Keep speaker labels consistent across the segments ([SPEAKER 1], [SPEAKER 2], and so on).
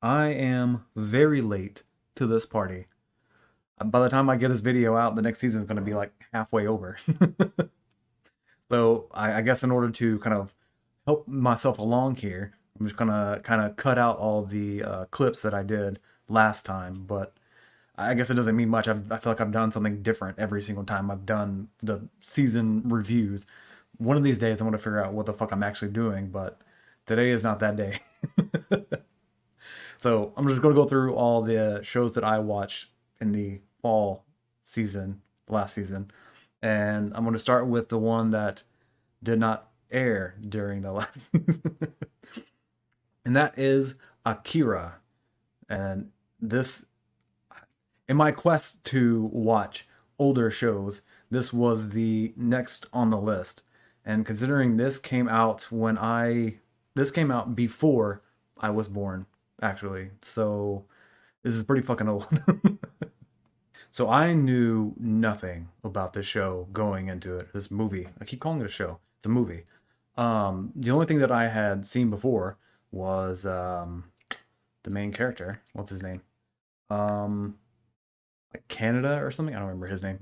[SPEAKER 1] I am very late to this party. By the time I get this video out, the next season is going to be like halfway over. So I guess in order to kind of help myself along here, I'm just gonna kind of cut out all the clips that I did last time. But I guess it doesn't mean much. I feel like I've done something different every single time I've done the season reviews. One of these days, I'm gonna figure out what the fuck I'm actually doing. But today is not that day. So I'm just going to go through all the shows that I watched in the fall season, last season, and I'm going to start with the one that did not air during the last season, and that is Akira. And this, in my quest to watch older shows, this was the next on the list. And considering this came out before I was born, actually. So this is pretty fucking old. So I knew nothing about this show going into it. This movie. I keep calling it a show. It's a movie. The only thing that I had seen before was the main character. What's his name? Um, like Canada or something. I don't remember his name.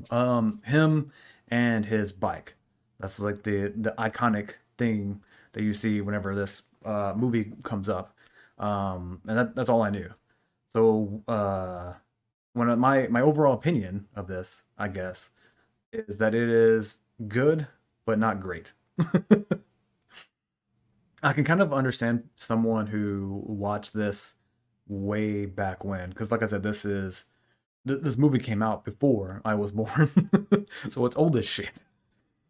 [SPEAKER 1] Him and his bike. That's like the iconic thing that you see whenever this movie comes up. And that's all I knew. So when my overall opinion of this, I guess, is that it is good but not great. I can kind of understand someone who watched this way back when, because like I said, this movie came out before I was born, so it's old as shit.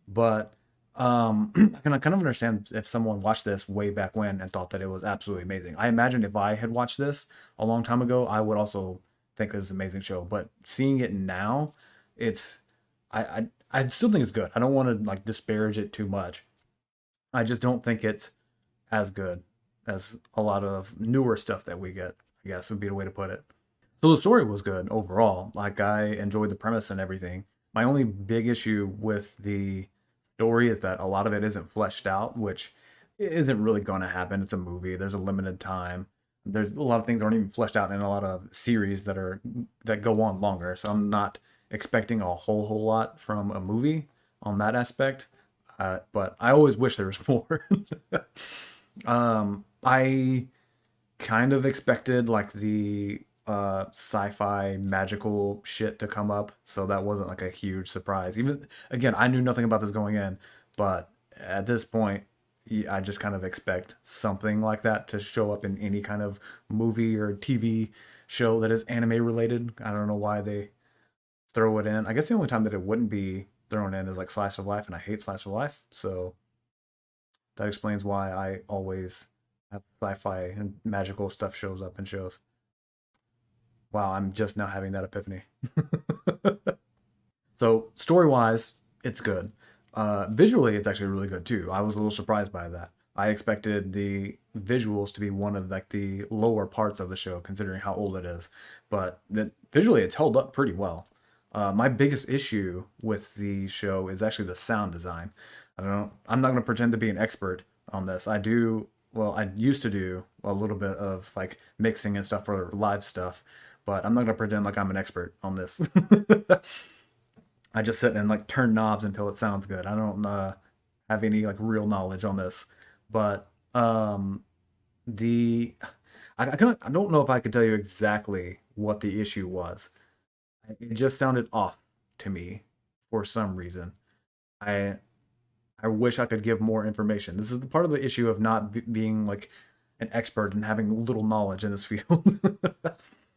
[SPEAKER 1] But I can kind of understand if someone watched this way back when and thought that it was absolutely amazing. I imagine if I had watched this a long time ago, I would also think this is an amazing show. But seeing it now, it's I still think it's good. I don't want to like disparage it too much. I just don't think it's as good as a lot of newer stuff that we get, I guess would be the way to put it. So the story was good overall. Like I enjoyed the premise and everything. My only big issue with the story is that a lot of it isn't fleshed out, which isn't really going to happen. It's a movie. There's a limited time. There's a lot of things that aren't even fleshed out in a lot of series that go on longer. So I'm not expecting a whole lot from a movie on that aspect. But I always wish there was more. I kind of expected like the sci-fi magical shit to come up, so that wasn't like a huge surprise. Even again, I knew nothing about this going in, but at this point, I just kind of expect something like that to show up in any kind of movie or TV show that is anime related. I don't know why they throw it in. I guess the only time that it wouldn't be thrown in is like slice of life, and I hate slice of life, so that explains why I always have sci-fi and magical stuff shows up in shows. Wow, I'm just now having that epiphany. So story wise, it's good. Visually, it's actually really good too. I was a little surprised by that. I expected the visuals to be one of like the lower parts of the show, considering how old it is. But visually, it's held up pretty well. My biggest issue with the show is actually the sound design. I don't. I'm not going to pretend to be an expert on this. I do. Well, I used to do a little bit of like mixing and stuff for live stuff, but I'm not going to pretend like I'm an expert on this. I just sit and like turn knobs until it sounds good. I don't have any like real knowledge on this, but the I don't know if I could tell you exactly what the issue was. It just sounded off to me for some reason. I I wish I could give more information. This is the part of the issue of not being like an expert and having little knowledge in this field.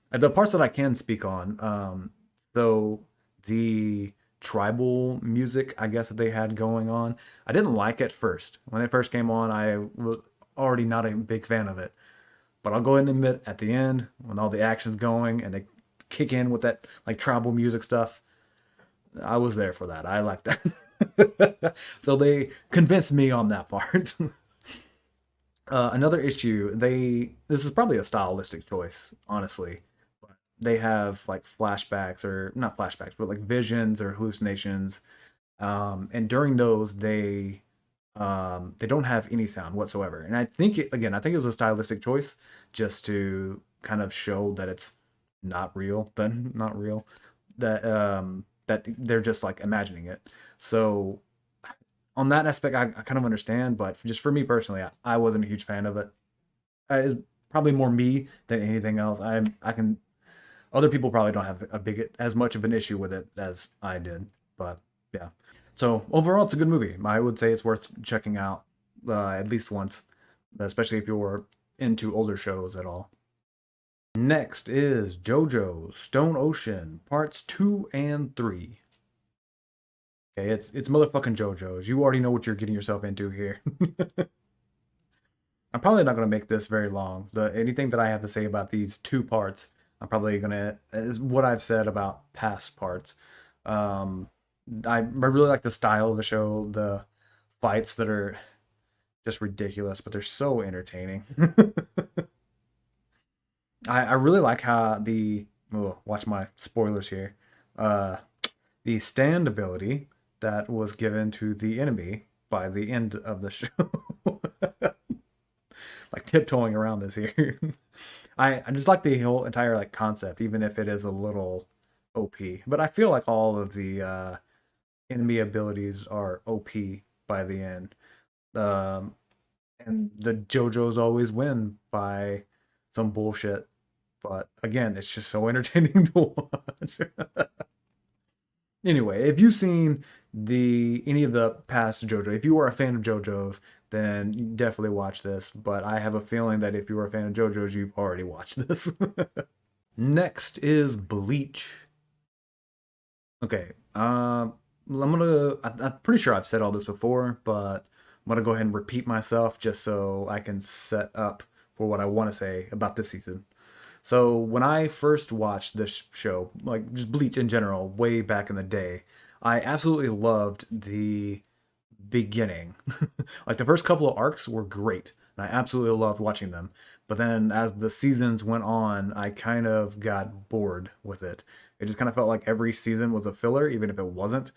[SPEAKER 1] And the parts that I can speak on, so the tribal music, I guess, that they had going on, I didn't like at first. When it first came on, I was already not a big fan of it. But I'll go ahead and admit, at the end, when all the action's going and they kick in with that like tribal music stuff, I was there for that. I like that. So they convinced me on that part. Another issue, this is probably a stylistic choice, honestly. But they have like flashbacks or not flashbacks, but like visions or hallucinations. And during those, they don't have any sound whatsoever. And I think it was a stylistic choice just to kind of show that it's not real, then not real, that they're just like imagining it. So on that aspect, I kind of understand, but just for me personally, I wasn't a huge fan of it. It's probably more me than anything else. I can other people probably don't have a big as much of an issue with it as I did, but yeah. So overall, it's a good movie. I would say it's worth checking out at least once, especially if you're into older shows at all. Next is JoJo Stone Ocean Parts 2 and 3. Okay, it's motherfucking JoJo's. You already know what you're getting yourself into here. I'm probably not going to make this very long. Anything that I have to say about these two parts, I'm probably going to is what I've said about past parts. Um, I really like the style of the show, the fights that are just ridiculous, but they're so entertaining. I really like how watch my spoilers here. Uh, the stand ability that was given to the enemy by the end of the show. Like tiptoeing around this here. I just like the whole entire like concept, even if it is a little OP. But I feel like all of the enemy abilities are OP by the end. Um, and the JoJo's always win by some bullshit. But again, it's just so entertaining to watch. Anyway, if you've seen the any of the past JoJo, if you are a fan of JoJo's, then you definitely watch this. But I have a feeling that if you are a fan of JoJo's, you've already watched this. Next is Bleach. Okay, I'm pretty sure I've said all this before, but I'm gonna go ahead and repeat myself just so I can set up for what I want to say about this season. So when I first watched this show, like just Bleach in general, way back in the day, I absolutely loved the beginning. Like the first couple of arcs were great, and I absolutely loved watching them. But then as the seasons went on, I kind of got bored with it. It just kind of felt like every season was a filler, even if it wasn't.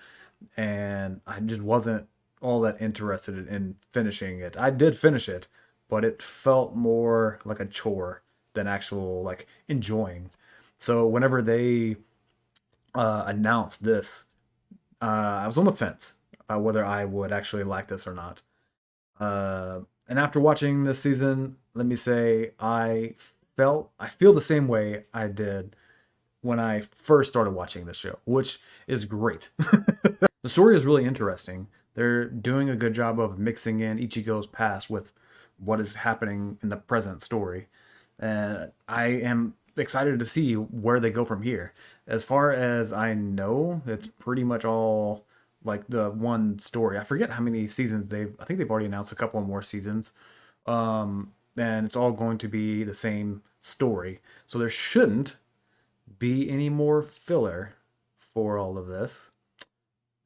[SPEAKER 1] And I just wasn't all that interested in finishing it. I did finish it, but it felt more like a chore than actual like enjoying. So whenever they announced this, I was on the fence about whether I would actually like this or not. And after watching this season, let me say I feel the same way I did when I first started watching this show, which is great. The story is really interesting. They're doing a good job of mixing in Ichigo's past with what is happening in the present story. And I am excited to see where they go from here. As far as I know, it's pretty much all like the one story. I forget how many seasons I think they've already announced a couple more seasons. And it's all going to be the same story. So there shouldn't be any more filler for all of this.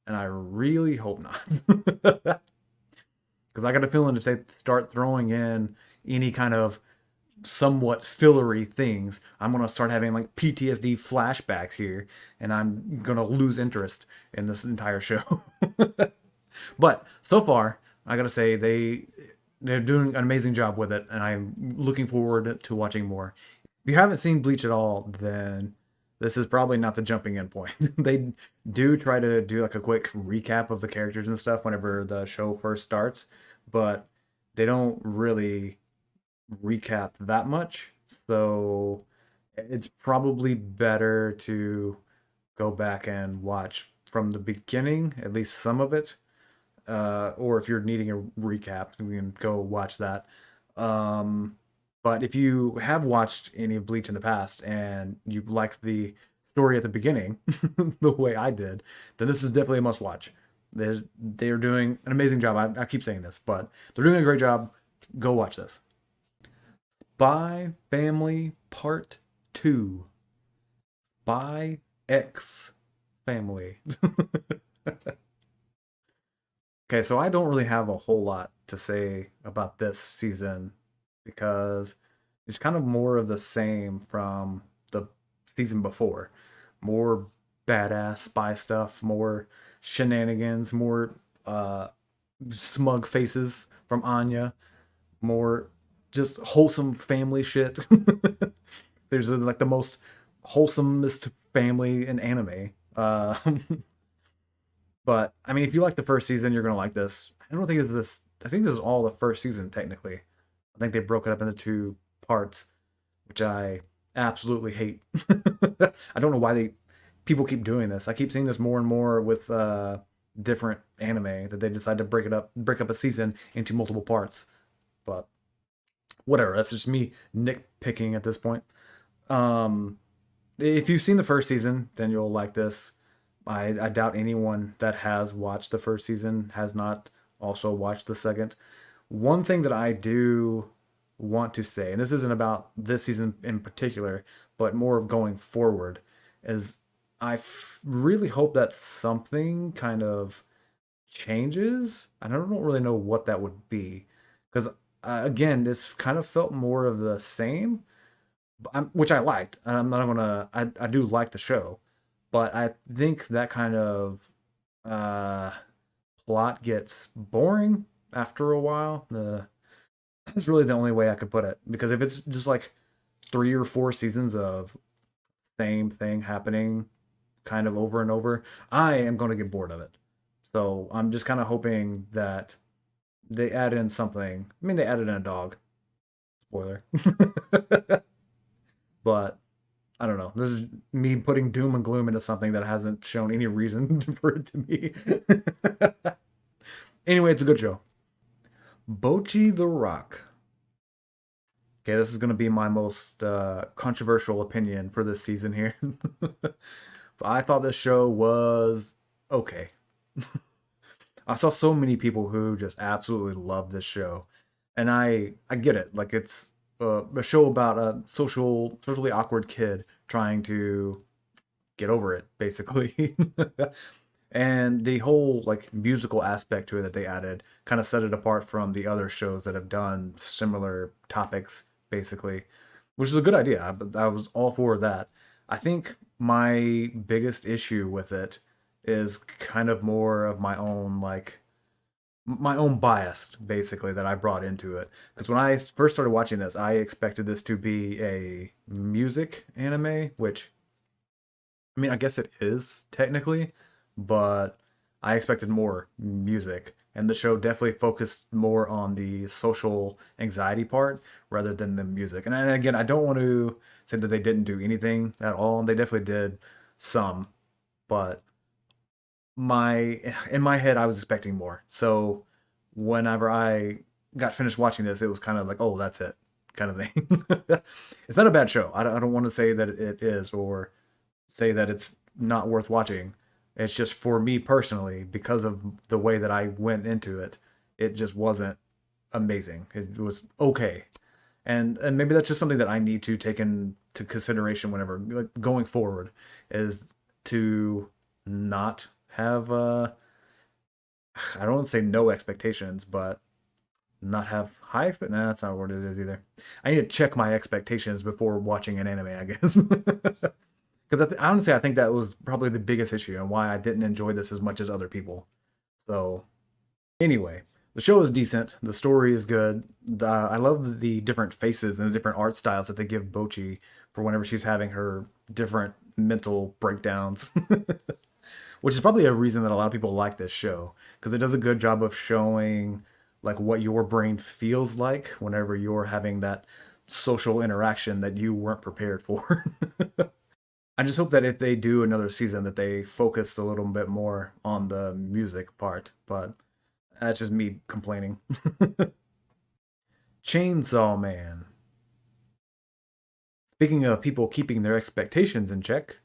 [SPEAKER 1] And I really hope not. Because I got a feeling if they start throwing in any kind of somewhat fillery things, I'm gonna start having like PTSD flashbacks here, and I'm gonna lose interest in this entire show. But so far, I gotta say they're doing an amazing job with it, and I'm looking forward to watching more. If you haven't seen Bleach at all, then this is probably not the jumping in point. They do try to do like a quick recap of the characters and stuff whenever the show first starts, but they don't really recap that much. So it's probably better to go back and watch from the beginning, at least some of it. Or if you're needing a recap, you can go watch that. Um, but if you have watched any of Bleach in the past and you like the story at the beginning, the way I did, then this is definitely a must watch. They're doing an amazing job. I keep saying this, but they're doing a great job. Go watch this. Spy Family Part 2. Spy X Family. Okay, so I don't really have a whole lot to say about this season because it's kind of more of the same from the season before. More badass spy stuff, more shenanigans, more smug faces from Anya, more just wholesome family shit. There's like the most wholesomest family in anime. But I mean, if you like the first season, you're gonna like this. I don't think it's this. I think this is all the first season technically. I think they broke it up into two parts, which I absolutely hate. I don't know why they people keep doing this. I keep seeing this more and more with different anime that they decide to break up a season into multiple parts. But whatever, that's just me nitpicking at this point. Um, if you've seen the first season, then you'll like this. I doubt anyone that has watched the first season has not also watched the second. One thing that I do want to say, and this isn't about this season in particular, but more of going forward, is really hope that something kind of changes. I don't really know what that would be, because again, this kind of felt more of the same, which I liked. I'm not gonna. I do like the show, but I think that kind of uh, plot gets boring after a while. That's really the only way I could put it. Because if it's just like 3 or 4 seasons of same thing happening kind of over and over, I am going to get bored of it. So I'm just kind of hoping that they add in something. I mean, they added in a dog. Spoiler. But I don't know. This is me putting doom and gloom into something that hasn't shown any reason for it to be. Anyway, it's a good show. Bocchi the Rock. Okay, this is going to be my most controversial opinion for this season here. But I thought this show was okay. I saw so many people who just absolutely love this show, and I get it. Like it's a show about a socially awkward kid trying to get over it, basically. And the whole like musical aspect to it that they added kind of set it apart from the other shows that have done similar topics, basically, which is a good idea. I was all for that. I think my biggest issue with it is kind of more of my own bias, basically, that I brought into it. Because when I first started watching this, I expected this to be a music anime, which I mean, I guess it is technically, but I expected more music. And the show definitely focused more on the social anxiety part rather than the music. And again, I don't want to say that they didn't do anything at all. They definitely did some, but my in my head I was expecting more. So whenever I got finished watching this, it was kind of like, oh, that's it, kind of thing. It's not a bad show. I don't want to say that it is or say that it's not worth watching. It's just for me personally, because of the way that I went into it, it just wasn't amazing. It was okay. And maybe that's just something that I need to take into consideration whenever like, going forward is to not have I don't want to say no expectations, but not have high expect. Nah, that's not what it is either. I need to check my expectations before watching an anime, I guess. Because honestly, I think that was probably the biggest issue and why I didn't enjoy this as much as other people. So anyway, the show is decent. The story is good. I love the different faces and the different art styles that they give Bochi for whenever she's having her different mental breakdowns. Which is probably a reason that a lot of people like this show because it does a good job of showing like what your brain feels like whenever you're having that social interaction that you weren't prepared for. I just hope that if they do another season that they focus a little bit more on the music part, but that's just me complaining. Chainsaw Man. Speaking of people keeping their expectations in check,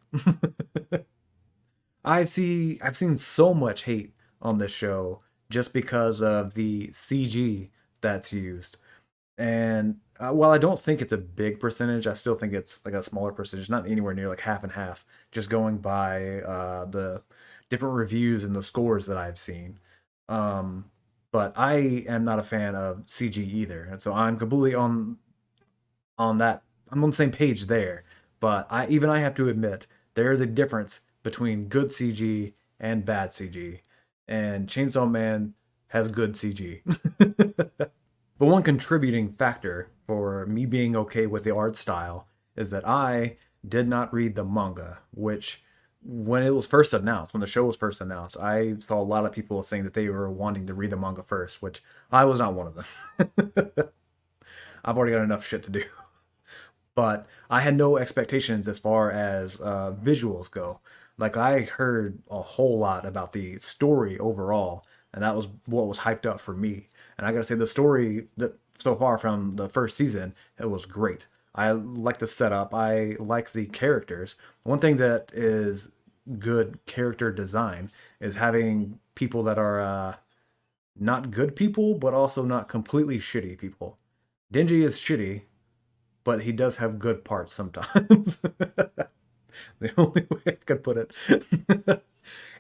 [SPEAKER 1] I've seen so much hate on this show just because of the CG that's used. And while I don't think it's a big percentage, I still think it's like a smaller percentage, not anywhere near like half and half, just going by the different reviews and the scores that I've seen. Um, but I am not a fan of CG either. And so I'm completely on that. I'm on the same page there. But I have to admit there is a difference between good CG and bad CG. And Chainsaw Man has good CG. But one contributing factor for me being okay with the art style is that I did not read the manga, which when it was first announced, when the show was first announced, I saw a lot of people saying that they were wanting to read the manga first, which I was not one of them. I've already got enough shit to do. But I had no expectations as far as visuals go. Like I heard a whole lot about the story overall, and that was what was hyped up for me. And I gotta say, the story that so far from the first season, it was great. I like the setup. I like the characters. One thing that is good character design is having people that are not good people, but also not completely shitty people. Denji is shitty, but he does have good parts sometimes. The only way I could put it.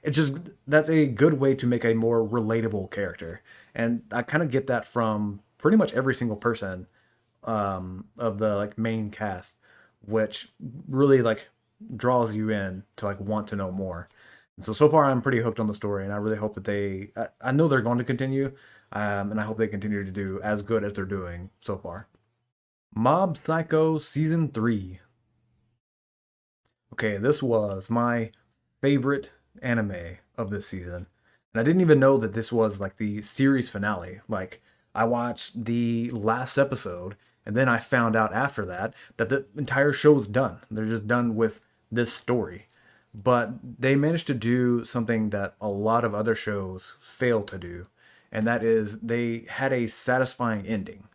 [SPEAKER 1] It's just that's a good way to make a more relatable character, and I kind of get that from pretty much every single person of the like main cast, which really like draws you in to like want to know more. And so far I'm pretty hooked on the story, and I really hope that I know they're going to continue, and I hope they continue to do as good as they're doing so far. Mob Psycho Season 3. Okay, this was my favorite anime of this season. And I didn't even know that this was like the series finale. Like, I watched the last episode, and then I found out after that that the entire show's done. They're just done with this story. But they managed to do something that a lot of other shows fail to do, and that is they had a satisfying ending.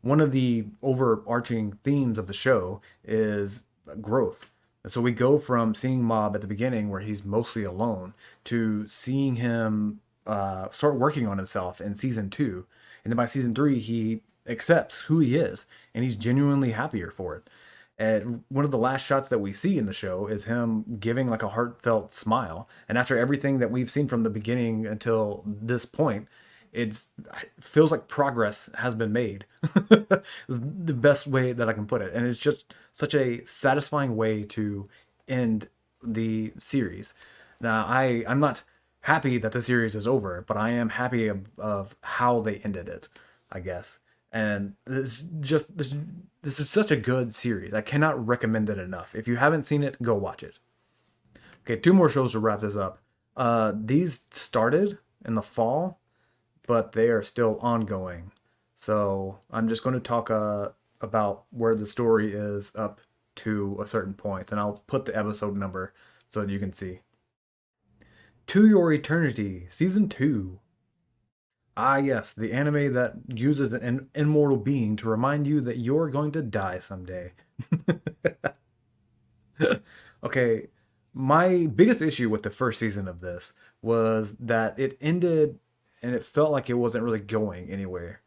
[SPEAKER 1] One of the overarching themes of the show is growth. And so we go from seeing Mob at the beginning, where he's mostly alone, to seeing him start working on himself in season two. And then by season three, he accepts who he is and he's genuinely happier for it. And one of the last shots that we see in the show is him giving like a heartfelt smile. And after everything that we've seen from the beginning until this point, it feels like progress has been made. Is the best way that I can put it. And it's just such a satisfying way to end the series. Now, I'm not happy that the series is over, but I am happy of how they ended it, I guess. And this is such a good series. I cannot recommend it enough. If you haven't seen it, go watch it. Okay, two more shows to wrap this up. These started in the fall, but they are still ongoing. So I'm just going to talk about where the story is up to a certain point, and I'll put the episode number so that you can see. To Your Eternity, Season 2. Ah, yes, the anime that uses an immortal being to remind you that you're going to die someday. Okay, my biggest issue with the first season of this was that it ended and it felt like it wasn't really going anywhere.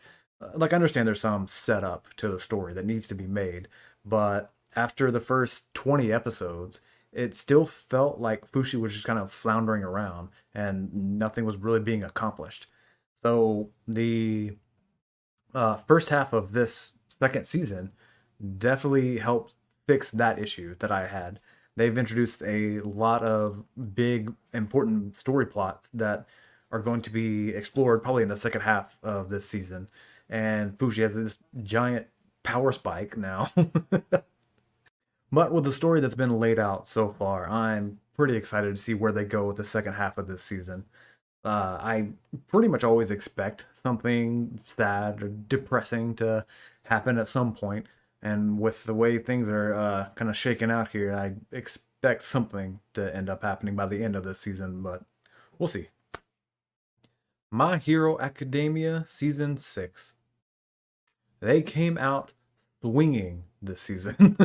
[SPEAKER 1] Like, I understand there's some setup to the story that needs to be made, but after the first 20 episodes, it still felt like Fushi was just kind of floundering around and nothing was really being accomplished. So the first half of this second season definitely helped fix that issue that I had. They've introduced a lot of big, important story plots that are going to be explored probably in the second half of this season. And Fuji has this giant power spike now. But with the story that's been laid out so far, I'm pretty excited to see where they go with the second half of this season. I pretty much always expect something sad or depressing to happen at some point, and with the way things are kind of shaking out here, I expect something to end up happening by the end of this season, but we'll see. My Hero Academia Season 6. They came out swinging this season,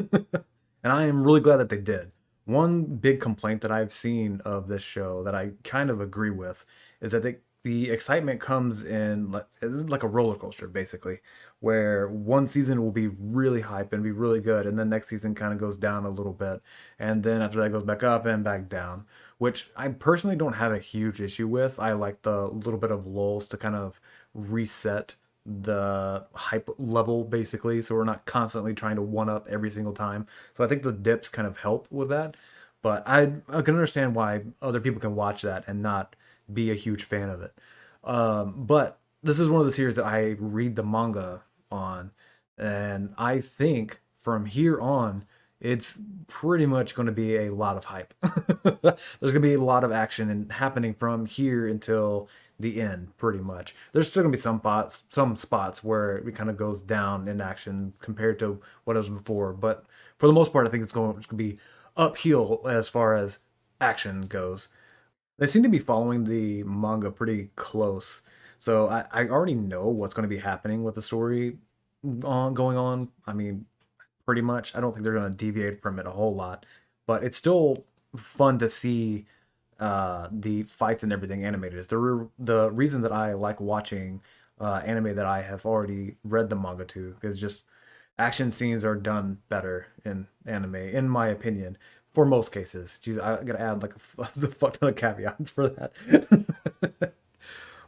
[SPEAKER 1] and I am really glad that they did. One big complaint that I've seen of this show that I kind of agree with is that the excitement comes in like a roller coaster, basically, where one season will be really hype and be really good, and then next season kind of goes down a little bit, and then after that goes back up and back down, which I personally don't have a huge issue with. I like the little bit of lulls to kind of reset the hype level basically, so we're not constantly trying to one up every single time. So I think the dips kind of help with that, but I can understand why other people can watch that and not be a huge fan of it. But this is one of the series that I read the manga on, and I think from here on it's pretty much going to be a lot of hype. There's going to be a lot of action and happening from here until the end, pretty much. There's still going to be some spots where it kind of goes down in action compared to what it was before, but for the most part, I think it's going to be uphill as far as action goes. They seem to be following the manga pretty close, so I already know what's going to be happening with the story going on. I mean, pretty much. I don't think they're going to deviate from it a whole lot, but it's still fun to see the fights and everything animated. Is the reason that I like watching anime that I have already read the manga to, because just action scenes are done better in anime, in my opinion, for most cases. Jeez, I gotta add like a fuck ton of caveats for that.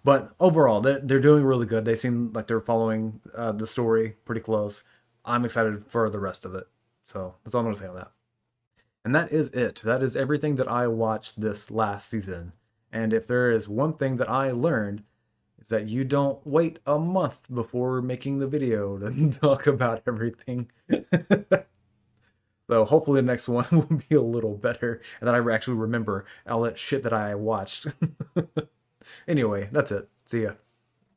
[SPEAKER 1] But overall, they're doing really good. They seem like they're following the story pretty close. I'm excited for the rest of it. So that's all I'm going to say on that. And that is it. That is everything that I watched this last season. And if there is one thing that I learned, it's that you don't wait a month before making the video to talk about everything. So hopefully the next one will be a little better and that I actually remember all that shit that I watched. Anyway, that's it. See ya.